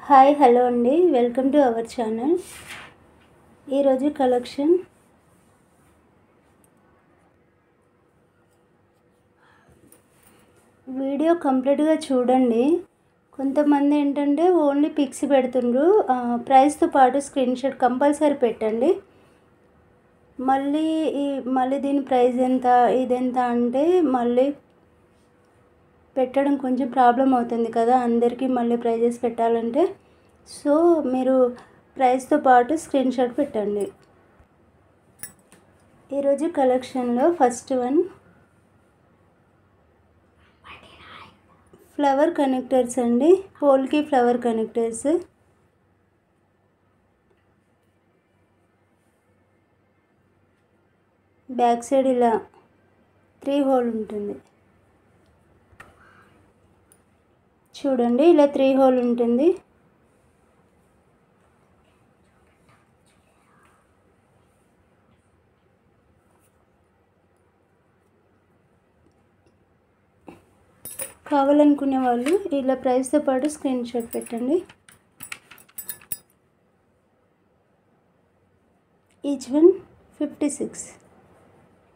Hi hello అండి, welcome to our channel. ఈరోజు collection video కంప్లీట్గా చూడండి. కొంతమంది ఏంటంటే ఓన్లీ పిక్స్ పెడుతుండ్రు, ప్రైస్తో పాటు స్క్రీన్ షాట్ కంపల్సరీ పెట్టండి. మళ్ళీ దీని ప్రైస్ ఎంత ఇదెంత అంటే మళ్ళీ పెట్టడం కొంచెం ప్రాబ్లం అవుతుంది కదా అందరికీ, మళ్ళీ ప్రైజెస్ పెట్టాలంటే. సో మీరు ప్రైస్తో పాటు స్క్రీన్ షాట్ పెట్టండి. ఈరోజు కలెక్షన్లో ఫస్ట్ వన్ ఫ్లవర్ కనెక్టర్స్ అండి, పోల్కి ఫ్లవర్ కనెక్టర్స్. బ్యాక్ సైడ్ ఇలా 3 హోల్ ఉంటుంది చూడండి, ఇలా 3 హోల్ ఉంటుంది. కావాలనుకునే వాళ్ళు ఇలా ప్రైస్తో పాటు స్క్రీన్ షాట్ పెట్టండి. Each one 56,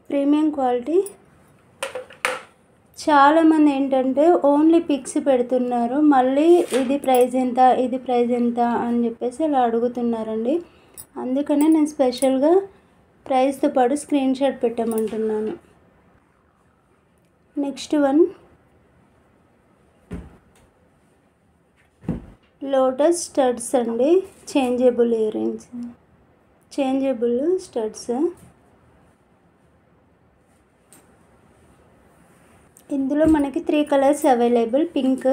premium quality. చాలామంది ఏంటంటే ఓన్లీ పిక్స్ పెడుతున్నారు, మళ్ళీ ఇది ప్రైస్ ఎంత అని చెప్పేసి అలా అడుగుతున్నారండి. అందుకనే నేను స్పెషల్గా ప్రైస్తో పాటు స్క్రీన్ షాట్ పెట్టమంటున్నాను. నెక్స్ట్ వన్ లోటస్ స్టడ్స్ అండి, changeable earrings, changeable studs. ఇందులో మనకి 3 colours available, pink,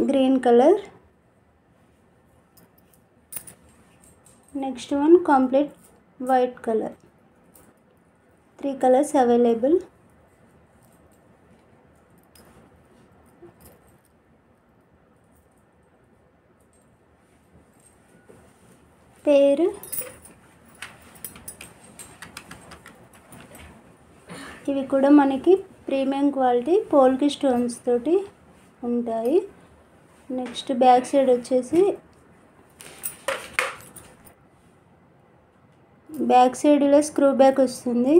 green colour. Next one complete white colour. 3 colours available. పేరు ఇవి కూడా మనకి ప్రీమియం క్వాలిటీ పోల్కి స్టోన్స్ తోటి ఉంటాయి. నెక్స్ట్ బ్యాక్ సైడ్ వచ్చేసి బ్యాక్ సైడ్ ఇలా స్క్రూ బ్యాక్ వస్తుంది.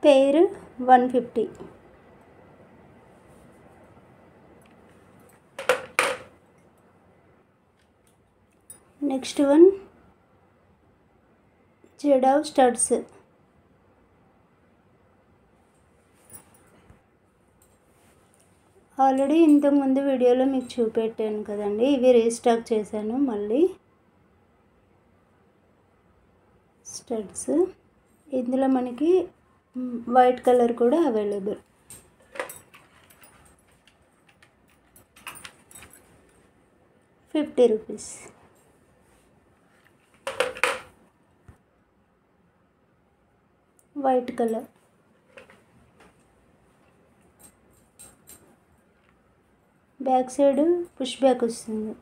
పేరు 150. Next one jadau studs. Already ఇంతకుముందు వీడియోలో మీకు చూపెట్టాను కదండి, ఇవి రీస్టాక్ చేశాను మళ్ళీ. స్టడ్స్ ఇందులో మనకి వైట్ కలర్ కూడా available. ₹50. White colour. Back side push back వస్తుంది.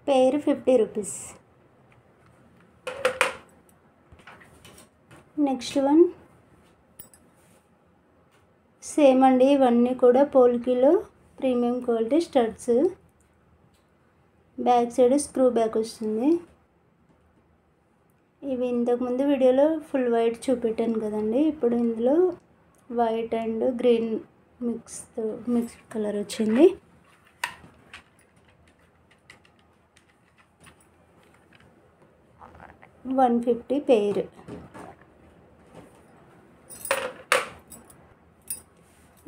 పేరు ₹50. నెక్స్ట్ వన్ సేమ్ అండి, ఇవన్నీ కూడా పోల్కీలో premium quality studs. Back side screw back వస్తుంది. ఇవి ఇంతకుముందు వీడియోలో ఫుల్ వైట్ చూపెట్టాను కదండి, ఇప్పుడు ఇందులో white and green mixed colour వచ్చింది. $150 పేరు.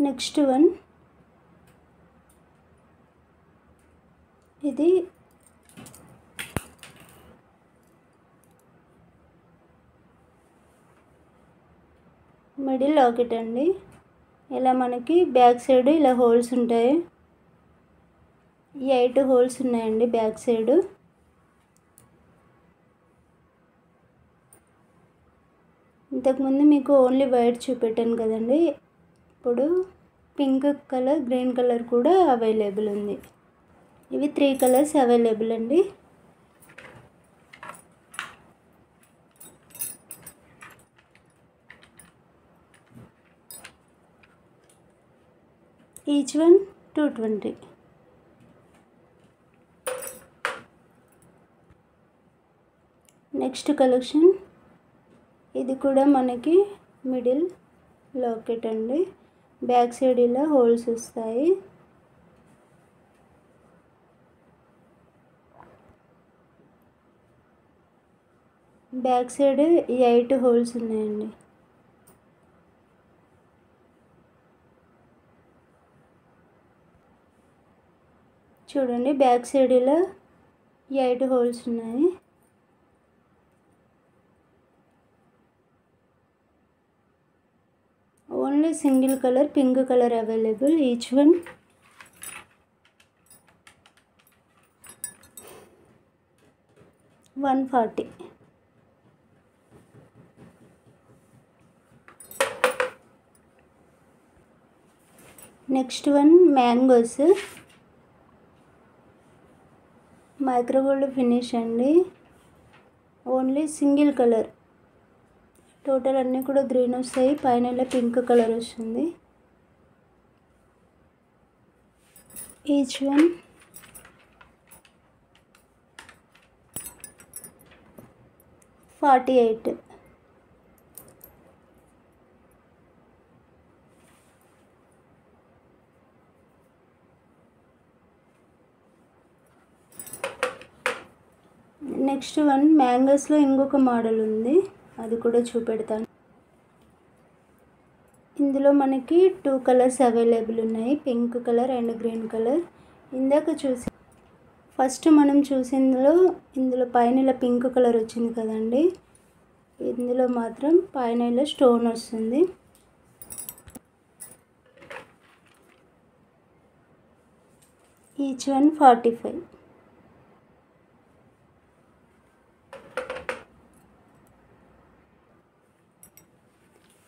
నెక్స్ట్ వన్ ఇది మిడిల్ లాకెట్ అండి. ఇలా మనకి బ్యాక్ సైడ్ ఇలా హోల్స్ ఉంటాయి, 8 హోల్స్ ఉన్నాయండి బ్యాక్ సైడ్. ఇంతకుముందు మీకు ఓన్లీ వైట్ చూపెట్టాను కదండి, ఇప్పుడు పింక్ కలర్, గ్రీన్ కలర్ కూడా అవైలబుల్ ఉంది. ఇవి 3 కలర్స్ అవైలబుల్ అండి. Each one 220. నెక్స్ట్ కలెక్షన్, ఇది కూడా మనకి మిడిల్ లాకెట్ అండి. బ్యాక్ సైడ్ ఇలా హోల్స్ వస్తాయి. బ్యాక్ సైడ్ 8 హోల్స్ ఉన్నాయండి. చూడండి, బ్యాక్ సైడ్ ఇలా 8 హోల్స్ ఉన్నాయి. Only single colour pink colour available. Each one 140. Next one mangoes, micro gold finish అండి. ఓన్లీ సింగిల్ కలర్, టోటల్ అన్నీ కూడా గ్రీన్ వస్తాయి, పైన ఇలా పింక్ కలర్ వస్తుంది. Each one 48. నెక్స్ట్ వన్ మ్యాంగోస్లో ఇంకొక మోడల్ ఉంది, అది కూడా చూపెడతాను. ఇందులో మనకి 2 కలర్స్ అవైలబుల్ ఉన్నాయి, pink colour and green colour. ఇందాక ఫస్ట్ మనం ఇందులో పైన ఇలా పింక్ కలర్ వచ్చింది కదండి, ఇందులో మాత్రం పైన ఇలా స్టోన్ వస్తుంది. Each one 45.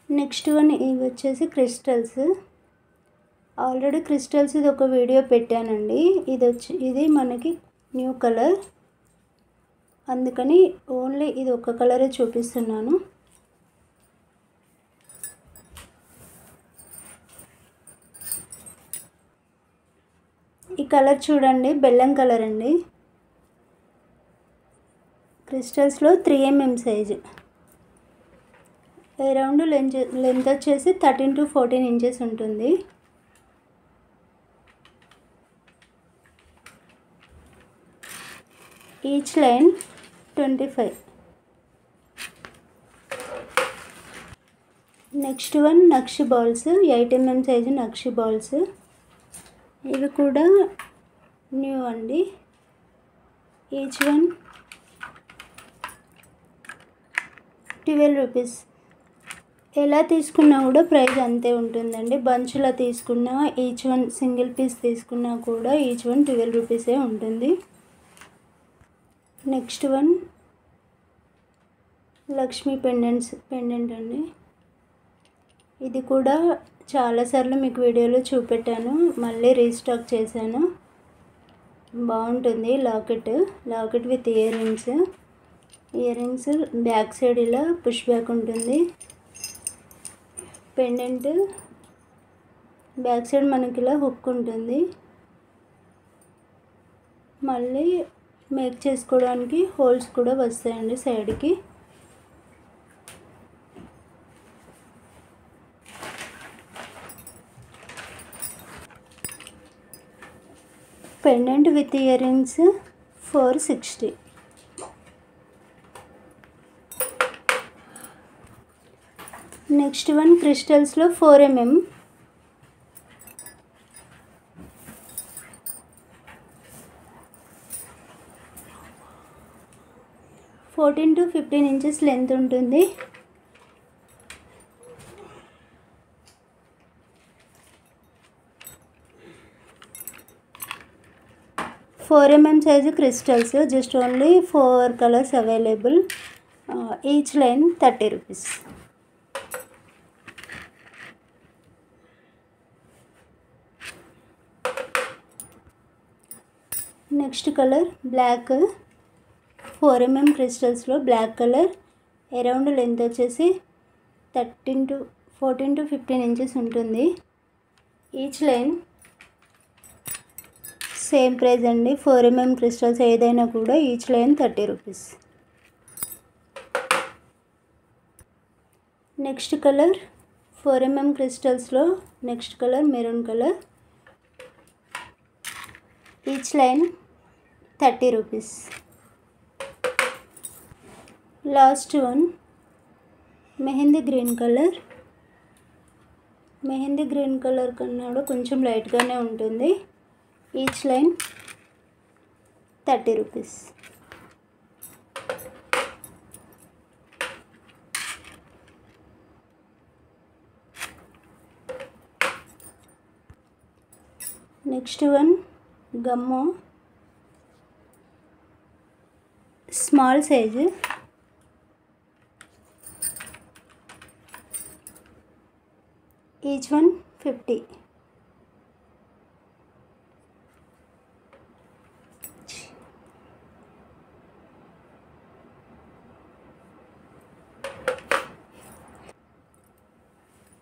నెక్స్ట్ వన్ ఇవి వచ్చేసి క్రిస్టల్స్. ఆల్రెడీ క్రిస్టల్స్ ఇది ఒక వీడియో పెట్టానండి. ఇది మనకి న్యూ కలర్, అందుకని ఓన్లీ ఇది ఒక కలరే చూపిస్తున్నాను. ఈ కలర్ చూడండి, బెల్లం కలర్ అండి. క్రిస్టల్స్లో 3 mm సైజు. అరౌండ్ లెంత్ వచ్చేసి 13 to 14 ఇంచెస్ ఉంటుంది. Each line 25. నెక్స్ట్ వన్ నక్షి బాల్స్, 8 mm సైజు నక్షి బాల్స్. ఇవి కూడా న్యూ అండి. Each one 12 rupees. ఎలా తీసుకున్నా కూడా ప్రైస్ అంతే ఉంటుందండి. బంచ్లో తీసుకున్నా, ఈచ్ వన్ సింగిల్ పీస్ తీసుకున్నా కూడా ఈచ్ వన్ 12 రూపీసే ఉంటుంది. నెక్స్ట్ వన్ లక్ష్మీ పెండెంట్ అండి. ఇది కూడా చాలాసార్లు మీకు వీడియోలో చూపెట్టాను, మళ్ళీ రీస్టాక్ చేశాను. బాగుంటుంది. Locket with ear rings back side ఇలా పుష్ బ్యాక్ ఉంటుంది. పెండెంట్ బ్యాక్ సైడ్ మనకి ఇలా హుక్ ఉంటుంది. మళ్ళీ మేక్ చేసుకోవడానికి హోల్స్ కూడా వస్తాయండి సైడ్కి. Pendant with earrings 460. Next one క్రిస్టల్స్లో 4 mm. (14 to 15 ఇంచెస్ లెంత్ ఉంటుంది. (4 mm సైజు crystals. Just only 4 colours available. Each line 30 rupees. Next colour black 4 mm క్రిస్టల్స్లో బ్లాక్ కలర్. అరౌండ్ లెంత్ వచ్చేసి 14 to 15 ఇంచెస్ ఉంటుంది. ఈచ్ లైన్ సేమ్ ప్రైస్ అండి. 4 mm crystals ఏదైనా కూడా each line 30 rupees. Next colour 4 mm క్రిస్టల్స్లో next colour maroon colour. Each line 30 rupees. Last one mehndi green colour. Mehndi green colour కన్నా కొంచెం లైట్గానే ఉంటుంది. Each line 30 rupees. Next one gum small size. Each one 50.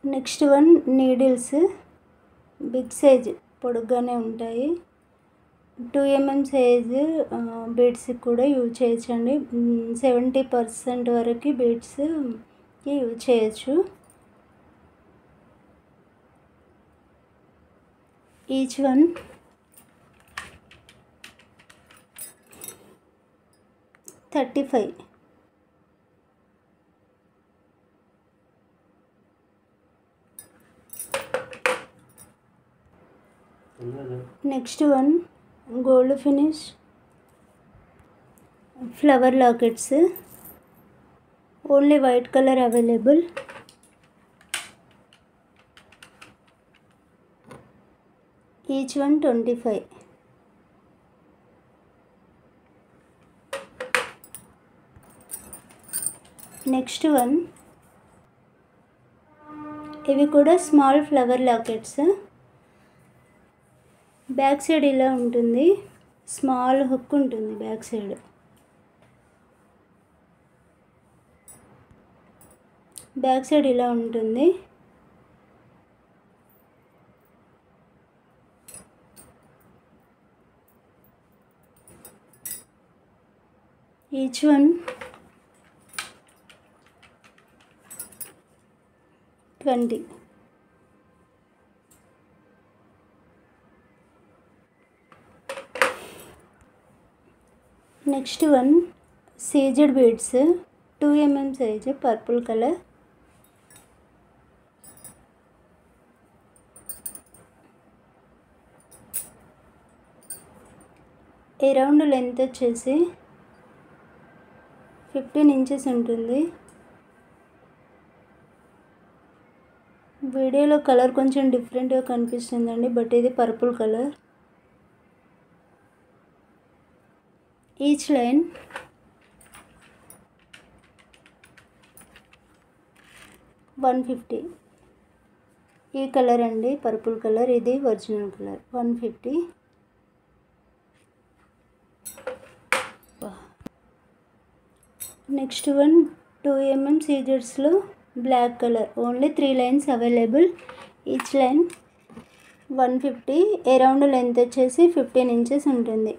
Next one needles big size పొడుగ్గానే ఉంటాయి. 2 mm సైజు beads కూడా use చేయొచ్చండి. 70% వరకు బీడ్స్కి యూజ్ చేయొచ్చు. Each one 35. Next one gold finish flower lockets. Only white colour available. Each one 25. Next one ఇవి కూడా small flower lockets. Back side ఇలా ఉంటుంది. స్మాల్ హుక్ ఉంటుంది బ్యాక్ సైడ్. బ్యాక్ సైడ్ ఇలా ఉంటుంది. Each one 20. Next one CZ beads 2 mm size purple colour. Around length వచ్చేసి 15 inches ఉంటుంది. వీడియోలో కలర్ కొంచెం డిఫరెంట్గా కనిపిస్తుందండి, బట్ ఇది పర్పుల్ కలర్. Each line 150. ఈ కలర్ అండి పర్పుల్ కలర్, ఇది original colour. 150. Next one 2 mm సీజర్స్లో black colour. Only 3 lines available. Each line 150. Around length వచ్చేసి 15 ఇంచెస్ ఉంటుంది.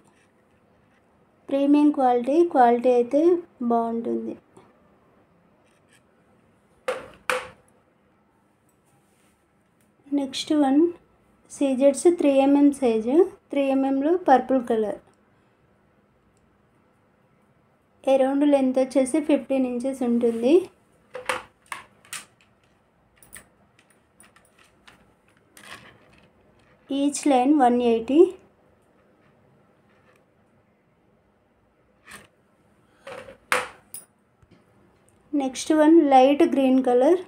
ప్రీమియం క్వాలిటీ అయితే బాగుంటుంది. నెక్స్ట్ వన్ సీజర్స్ 3 mm సైజు. 3 mmలో పర్పుల్ కలర్. అరౌండ్ లెంత్ వచ్చేసి 15 ఇంచెస్ ఉంటుంది. Each line 180. Next one light green colour.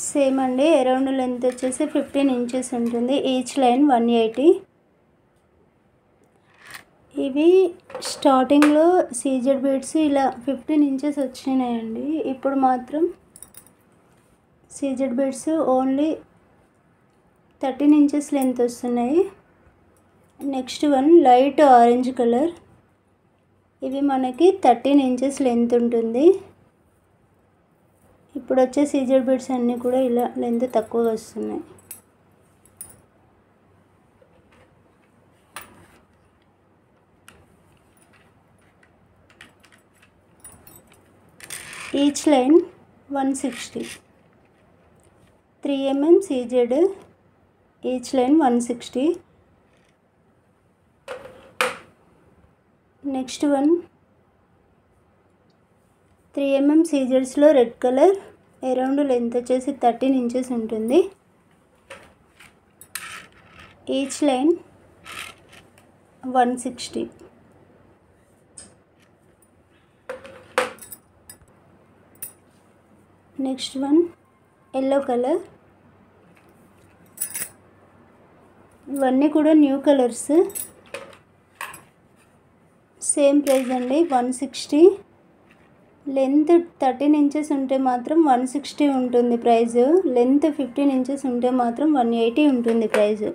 Same అండి. అరౌండ్ లెంత్ వచ్చేసి 15 ఇంచెస్ ఉంటుంది. Each line 180. ఇవి స్టార్టింగ్లో సీజెడ్ బీడ్స్ ఇలా 15 ఇంచెస్ వచ్చినాయండి. ఇప్పుడు మాత్రం CZ beads only 13 inches length వస్తున్నాయి. Next one light orange colour, ఇవి మనకి 13 ఇంచెస్ లెంత్ ఉంటుంది. ఇప్పుడు వచ్చే సీజర్ బీడ్స్ అన్నీ కూడా ఇలా లెంత్ తక్కువగా వస్తున్నాయి. Each line 160, 3 mm CZ, each line 160. Next one 3 mm సీజెడ్స్లో రెడ్ కలర్, అరౌండ్ లెంత్ వచ్చేసి 13 ఇంచెస్ ఉంటుంది. Each line 160. Next one yellow colour, ఇవన్నీ కూడా న్యూ కలర్స్. సేమ్ ప్రైస్ అండి, 160. లెంత్ 13 ఇంచెస్ ఉంటే మాత్రం 160 ఉంటుంది ప్రైస్. లెంత్ 15 ఇంచెస్ ఉంటే మాత్రం 180 ఉంటుంది ప్రైస్.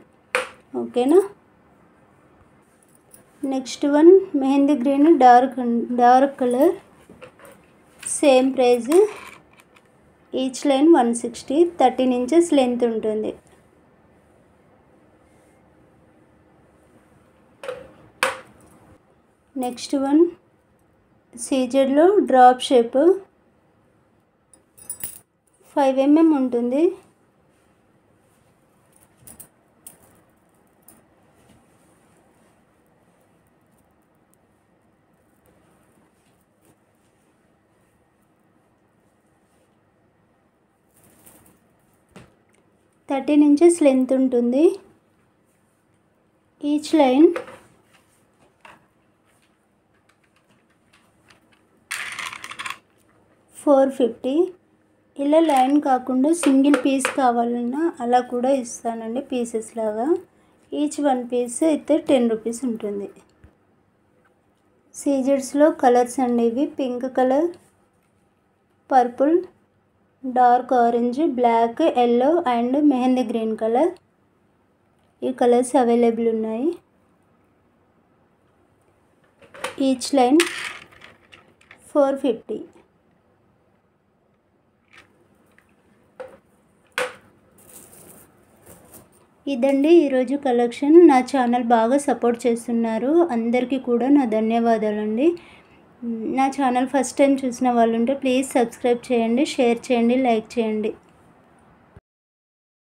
ఓకేనా. Next one mehndi green dark colour, same price. Each line 160, 13 inches length ఉంటుంది. నెక్స్ట్ వన్ సీజెడ్లో డ్రాప్ షేప్, 5 mm ఉంటుంది. థర్టీన్ ఇంచెస్ లెంత్ ఉంటుంది. Each line 450. ఇలా లైన్ కాకుండా సింగిల్ పీస్ కావాలన్నా అలా కూడా ఇస్తానండి, పీసెస్ లాగా. ఈచ్ వన్ పీస్ అయితే 10 రూపీస్ ఉంటుంది. సీజెడ్స్లో కలర్స్ అండి ఇవి, pink colour, purple, dark orange, black, yellow and mehndi green colour. ఈ కలర్స్ అవైలబుల్ ఉన్నాయి. Each line 450. ఇదండి ఈరోజు కలెక్షన్. నా ఛానల్ బాగా సపోర్ట్ చేస్తున్నారు, అందరికీ కూడా నా ధన్యవాదాలండి. నా ఛానల్ ఫస్ట్ టైం చూసిన వాళ్ళు ఉంటే ప్లీజ్ సబ్స్క్రైబ్ చేయండి, షేర్ చేయండి, లైక్ చేయండి.